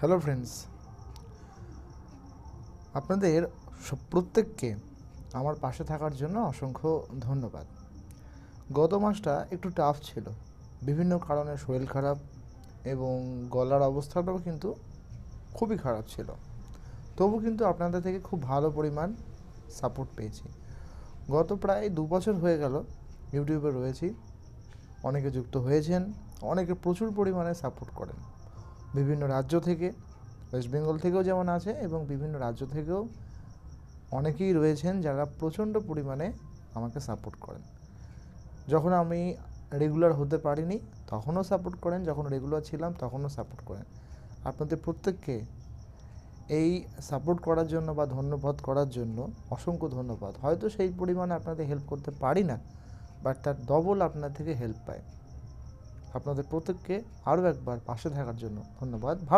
Hello friends, আপনাদের প্রত্যেককে আমার পাশে থাকার জন্য অসংখ্য ধন্যবাদ। গত মাসটা একটু টাফ ছিল, বিভিন্ন কারণে শরীর খারাপ এবং গলার অবস্থাটাও কিন্তু খুবই খারাপ ছিল। তবু কিন্তু আপনাদের থেকে খুব ভালো পরিমাণ সাপোর্ট পেয়েছি। গত প্রায় 2 বছর হয়ে গেল ইউটিউবে রয়েছি। অনেকে যুক্ত হয়েছেন, অনেকে প্রচুর পরিমাণে সাপোর্ট করেন। বিভিন্ন রাজ্য থেকে, ওয়েস্ট বেঙ্গল থেকেও যেমন আছে এবং বিভিন্ন রাজ্য থেকেও অনেকেই রয়েছেন যারা প্রচণ্ড পরিমাণে আমাকে সাপোর্ট করেন। যখন আমি রেগুলার হতে পারিনি তখনও সাপোর্ট করেন, যখন রেগুলার ছিলাম তখনও সাপোর্ট করেন। আপনাদের প্রত্যেককে এই সাপোর্ট করার জন্য বা ধন্যবাদ করার জন্য অসংখ্য ধন্যবাদ। হয়তো সেই পরিমাণে আপনাদের হেল্প করতে পারি না, বাট তার ডবল আপনার থেকে হেল্প পাই। আপনাদের প্রত্যেককে আরও একবার পাশে থাকার জন্য ধন্যবাদ। ভালো